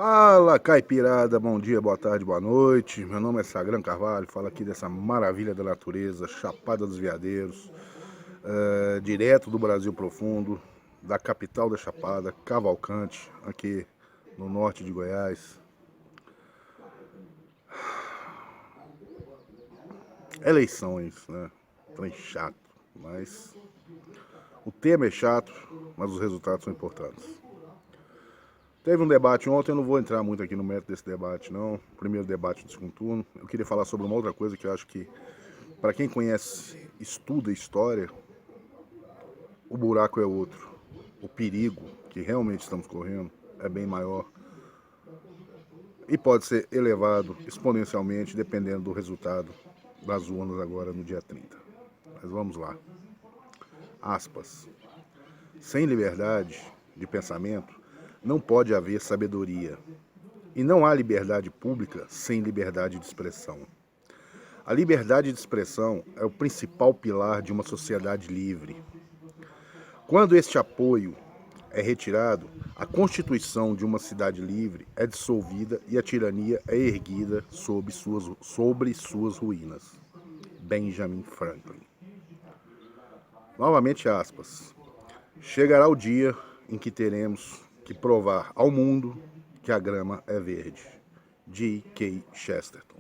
Fala, caipirada, bom dia, boa tarde, boa noite. Meu nome é Sagrão Carvalho, falo aqui dessa maravilha da natureza, Chapada dos Veadeiros, direto do Brasil profundo, da capital da Chapada, Cavalcante, aqui no norte de Goiás. Eleições, né? Trem chato, mas o tema é chato, mas os resultados são importantes. Teve um debate ontem, eu não vou entrar muito aqui no mérito desse debate, não. Primeiro debate do segundo turno. Eu queria falar sobre uma outra coisa que eu acho que, para quem conhece, estuda história, o buraco é outro. O perigo que realmente estamos correndo é bem maior e pode ser elevado exponencialmente dependendo do resultado das urnas agora no dia 30. Mas vamos lá. Aspas. Sem liberdade de pensamento, não pode haver sabedoria. E não há liberdade pública sem liberdade de expressão. A liberdade de expressão é o principal pilar de uma sociedade livre. Quando este apoio é retirado, a constituição de uma cidade livre é dissolvida e a tirania é erguida sobre suas ruínas. Benjamin Franklin. Novamente aspas. Chegará o dia em que teremos que provar ao mundo que a grama é verde. G.K. Chesterton.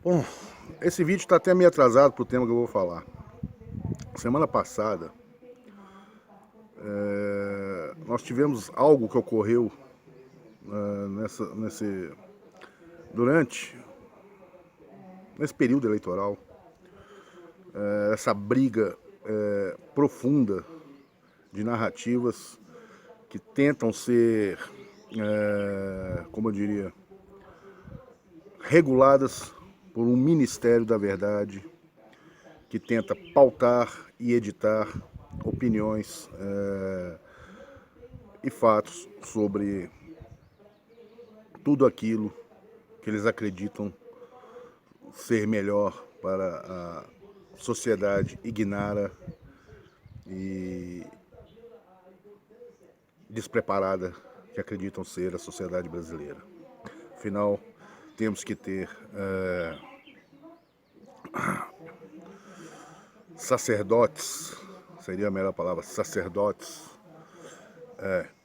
Bom, esse vídeo está até meio atrasado para o tema que eu vou falar. Semana passada, nós tivemos algo que ocorreu durante nesse período eleitoral, essa briga profunda de narrativas que tentam ser, como eu diria, reguladas por um Ministério da Verdade que tenta pautar e editar opiniões e fatos sobre tudo aquilo que eles acreditam ser melhor para a sociedade ignara e despreparada que acreditam ser a sociedade brasileira. Afinal, temos que ter sacerdotes, seria a melhor palavra, sacerdotes,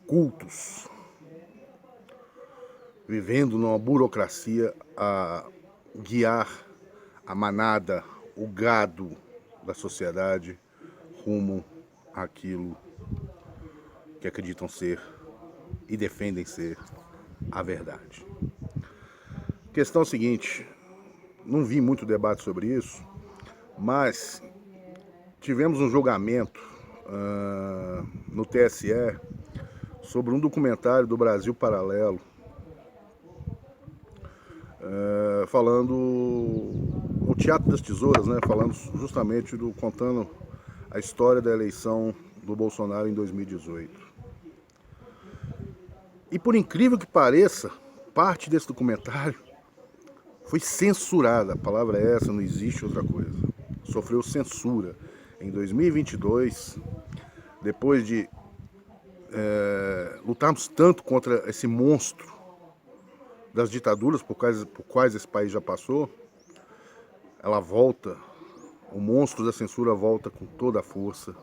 cultos, vivendo numa burocracia a guiar a manada, o gado da sociedade rumo àquilo que acreditam ser e defendem ser a verdade. A questão é a seguinte, não vi muito debate sobre isso, mas tivemos um julgamento no TSE sobre um documentário do Brasil Paralelo, falando o Teatro das Tesouras, né, falando justamente contando a história da eleição do Bolsonaro em 2018. E por incrível que pareça, parte desse documentário foi censurada. A palavra é essa, não existe outra coisa. Sofreu censura em 2022, depois de lutarmos tanto contra esse monstro das ditaduras por quais esse país já passou. Ela volta, o monstro da censura volta com toda a força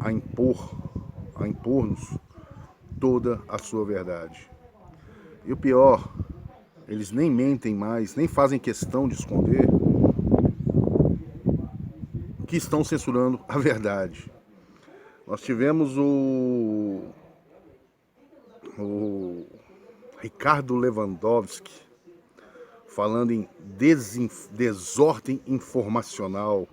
a impor-nos toda a sua verdade. E o pior, eles nem mentem mais, nem fazem questão de esconder que estão censurando a verdade. Nós tivemos o Ricardo Lewandowski falando em desordem informacional.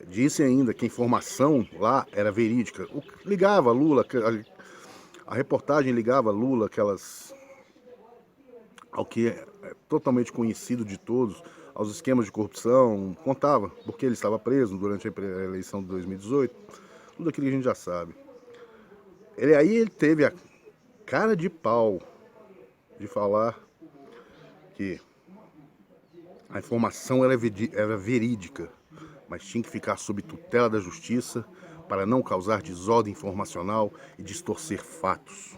Disse ainda que a informação lá era verídica. Ligava Lula, a reportagem ligava Lula ao que é totalmente conhecido de todos, aos esquemas de corrupção, contava porque ele estava preso durante a eleição de 2018, tudo aquilo que a gente já sabe. Ele teve a cara de pau de falar que a informação era verídica, mas tinha que ficar sob tutela da justiça, para não causar desordem informacional e distorcer fatos.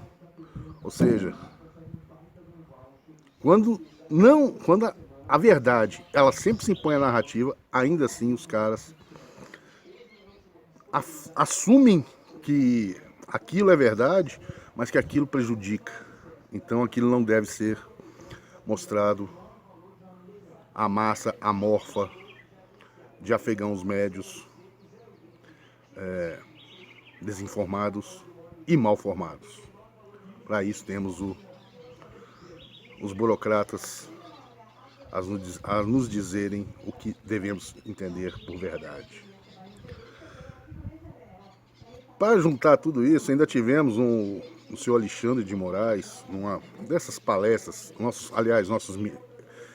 Ou seja, quando a verdade, ela sempre se impõe à narrativa, ainda assim os caras assumem que aquilo é verdade, mas que aquilo prejudica. Então aquilo não deve ser mostrado à massa amorfa de afegãos médios, desinformados e mal formados. Para isso temos os burocratas a nos dizerem o que devemos entender por verdade. Para juntar tudo isso, ainda tivemos o senhor Alexandre de Moraes, numa dessas palestras, nossos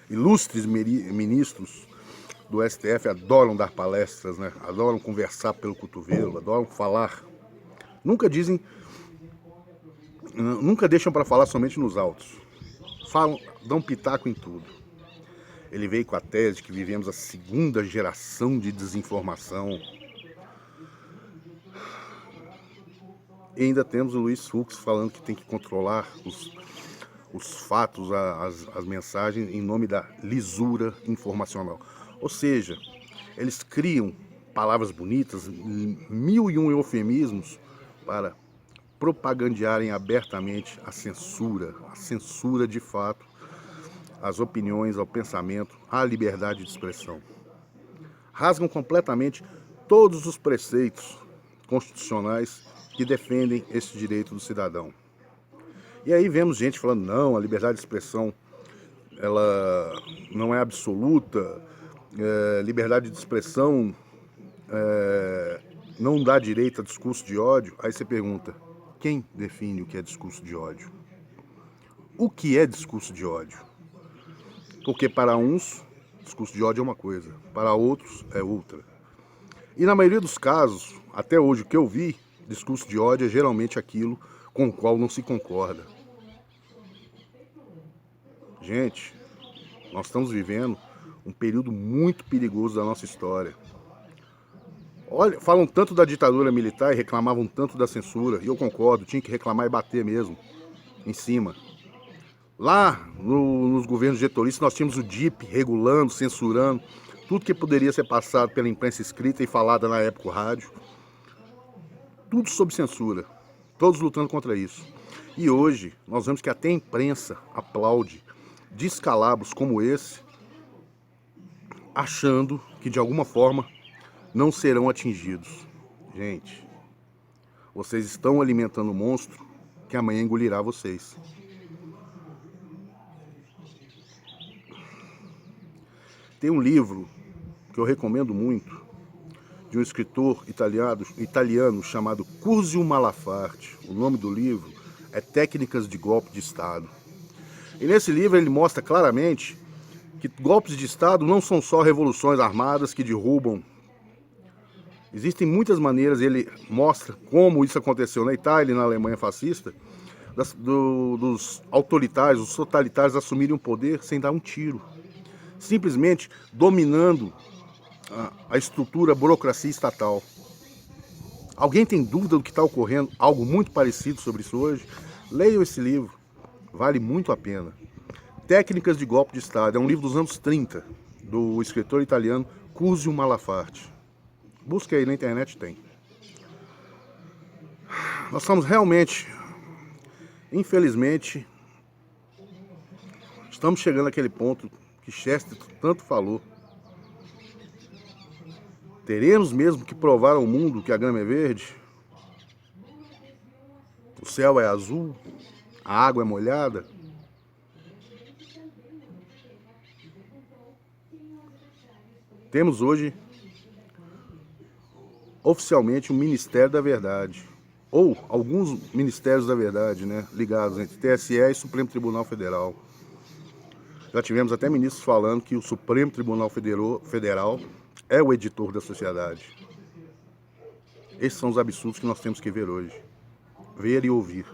ilustres ministros do STF adoram dar palestras, né? Adoram conversar pelo cotovelo, adoram falar. Nunca deixam para falar somente nos autos. Falam, dão pitaco em tudo. Ele veio com a tese de que vivemos a segunda geração de desinformação. E ainda temos o Luiz Fux falando que tem que controlar os fatos, as mensagens em nome da lisura informacional. Ou seja, eles criam palavras bonitas, 1001 eufemismos para propagandearem abertamente a censura de fato, às opiniões, ao pensamento, à liberdade de expressão. Rasgam completamente todos os preceitos constitucionais que defendem esse direito do cidadão. E aí vemos gente falando, não, a liberdade de expressão ela não é absoluta, liberdade de expressão não dá direito a discurso de ódio. Aí você pergunta, quem define o que é discurso de ódio? O que é discurso de ódio? Porque para uns, discurso de ódio é uma coisa, para outros é outra. E na maioria dos casos, até hoje o que eu vi, discurso de ódio é geralmente aquilo com o qual não se concorda. Gente, nós estamos vivendo um período muito perigoso da nossa história. Olha, falam tanto da ditadura militar e reclamavam tanto da censura, e eu concordo, tinha que reclamar e bater mesmo, em cima. Lá nos governos getolistas nós tínhamos o DIP regulando, censurando, tudo que poderia ser passado pela imprensa escrita e falada na época o rádio. Tudo sob censura, todos lutando contra isso. E hoje nós vemos que até a imprensa aplaude descalabros como esse, achando que de alguma forma não serão atingidos. Gente, vocês estão alimentando um monstro que amanhã engolirá vocês. Tem um livro que eu recomendo muito, de um escritor italiano chamado Curzio Malafarte. O nome do livro é Técnicas de Golpe de Estado. E nesse livro ele mostra claramente que golpes de Estado não são só revoluções armadas que derrubam. Existem muitas maneiras, ele mostra como isso aconteceu na Itália e na Alemanha fascista, dos autoritários, os totalitários assumirem o poder sem dar um tiro. Simplesmente dominando a estrutura, a burocracia estatal. Alguém tem dúvida do que está ocorrendo? Algo muito parecido sobre isso hoje? Leiam esse livro, vale muito a pena. Técnicas de Golpe de Estado, é um livro dos anos 30, do escritor italiano Curzio Malafarte. Busque aí na internet, tem. Nós estamos realmente, infelizmente, estamos chegando àquele ponto que Chester tanto falou. Teremos mesmo que provar ao mundo que a grama é verde? O céu é azul? A água é molhada? Temos hoje, oficialmente, um Ministério da Verdade. Ou alguns Ministérios da Verdade, né? Ligados entre TSE e Supremo Tribunal Federal. Já tivemos até ministros falando que o Supremo Tribunal Federal é o editor da sociedade. Esses são os absurdos que nós temos que ver hoje. Ver e ouvir.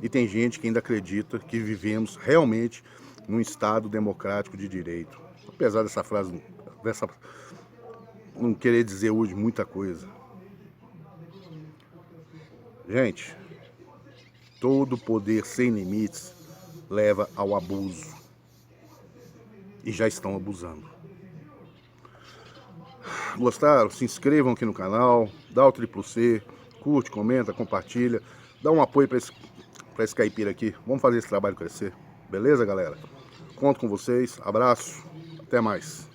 E tem gente que ainda acredita que vivemos realmente num Estado democrático de direito. Apesar dessa frase, não querer dizer hoje muita coisa. Gente, todo poder sem limites leva ao abuso. E já estão abusando. Gostaram? Se inscrevam aqui no canal, dá o C, curte, comenta, compartilha, dá um apoio para esse caipira aqui. Vamos fazer esse trabalho crescer. Beleza, galera? Conto com vocês. Abraço. Até mais.